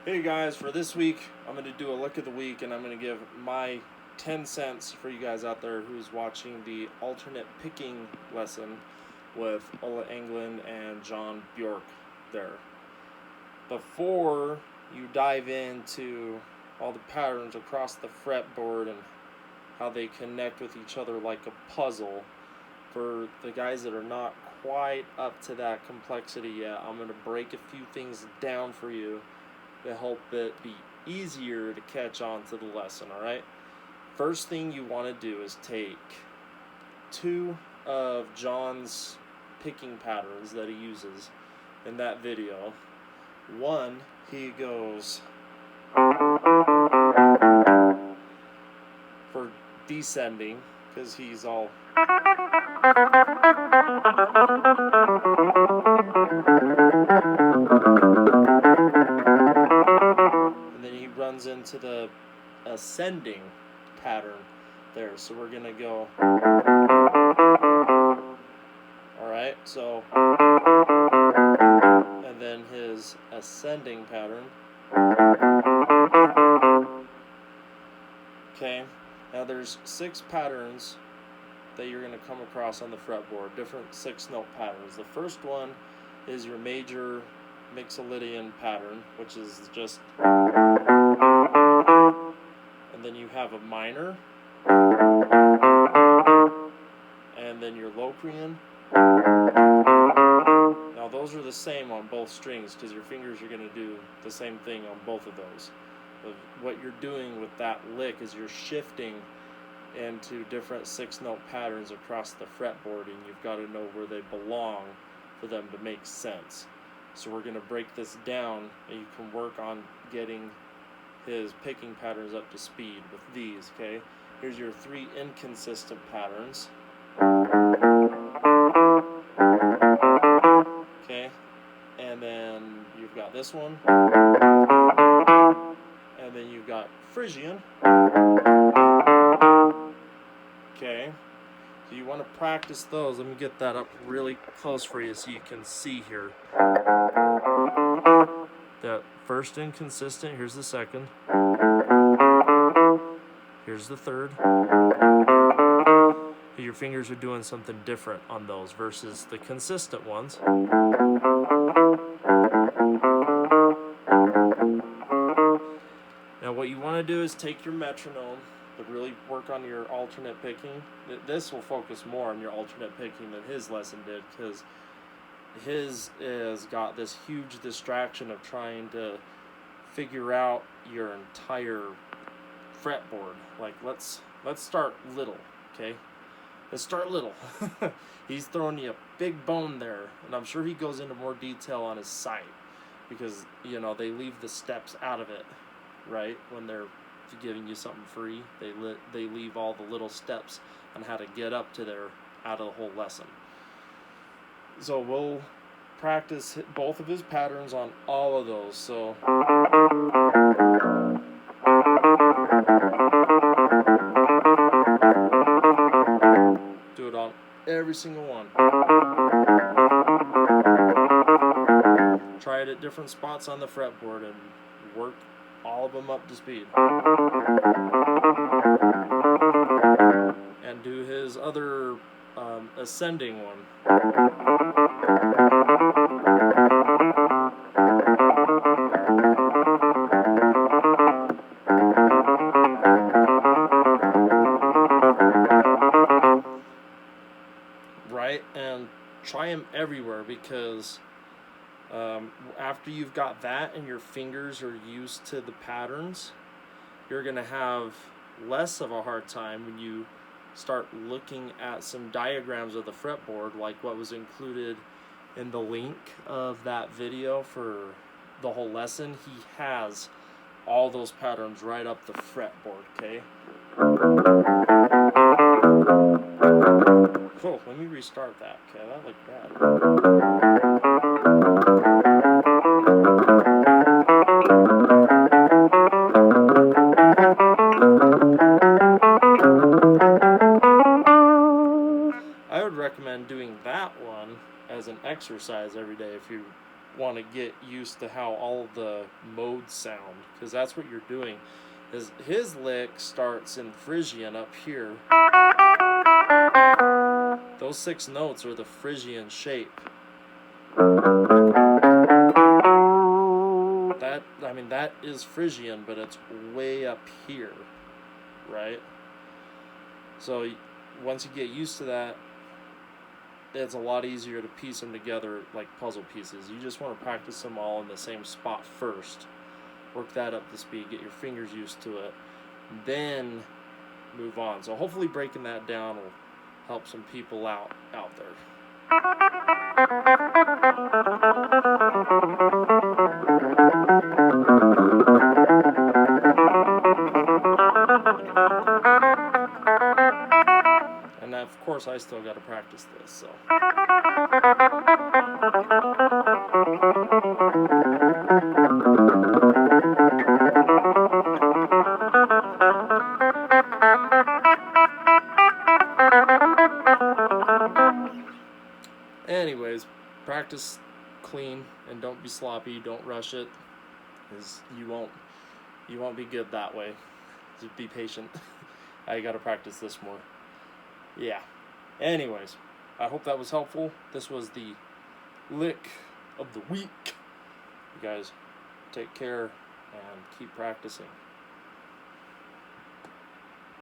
Hey guys, for this week, I'm going to do a look of the week and I'm going to give my 10 cents for you guys out there who's watching the alternate picking lesson with Ola Learns and Jon Bjork there. Before you dive into all the patterns across the fretboard and how they connect with each other like a puzzle, for the guys that are not quite up to that complexity yet, I'm going to break a few things down for you to help it be easier to catch on to the lesson, alright? First thing you want to do is take two of Jon's picking patterns that he uses in that video. One, he goes for descending, because he's all and then he runs into the ascending pattern there. So we're gonna go, alright, so, and then his ascending pattern. Okay, now there's 6 patterns that you're going to come across on the fretboard, different 6-note patterns. The first one is your major mixolydian pattern, which is just, and then you have a minor, and then your locrian. Now those are the same on both strings because your fingers are going to do the same thing on both of those. But what you're doing with that lick is you're shifting into different 6-note patterns across the fretboard, and you've got to know where they belong for them to make sense. So we're going to break this down, and you can work on getting his picking patterns up to speed with these, okay? Here's your 3 inconsistent patterns. Okay, and then you've got this one, and then you've got Phrygian. Okay, so you want to practice those. Let me get that up really close for you so you can see here. That first inconsistent, here's the second. Here's the third. Your fingers are doing something different on those versus the consistent ones. Now what you want to do is take your metronome, but really work on your alternate picking. This will focus more on your alternate picking than his lesson did, because his has got this huge distraction of trying to figure out your entire fretboard. Like, let's start little, okay? Let's start little. He's throwing you a big bone there, and I'm sure he goes into more detail on his site because, you know, they leave the steps out of it, right? When they're giving you something free, they leave all the little steps on how to get up to there out of the whole lesson. So we'll practice both of his patterns on all of those. So do it on every single one. Try it at different spots on the fretboard and work all of them up to speed. And do his other ascending one. Right? And try them everywhere, because after you've got that and your fingers are used to the patterns, you're going to have less of a hard time when you start looking at some diagrams of the fretboard, like what was included in the link of that video for the whole lesson. He has all those patterns right up the fretboard, okay? Cool, let me restart that, okay? That looked bad. I would recommend doing that one as an exercise every day if you want to get used to how all of the modes sound, because that's what you're doing. His lick starts in Phrygian up here. Those 6 notes are the Phrygian shape. That is Phrygian, but it's way up here, right? So once you get used to that, it's a lot easier to piece them together like puzzle pieces. You just want to practice them all in the same spot first. Work that up to speed, get your fingers used to it, then move on. So hopefully breaking that down will help some people out there. And of course I still got to practice this, so. Anyways, practice clean and don't be sloppy. Don't rush it, because you won't be good that way. Just be patient. I got to practice this more. Yeah. Anyways, I hope that was helpful. This was the lick of the week. You guys take care and keep practicing.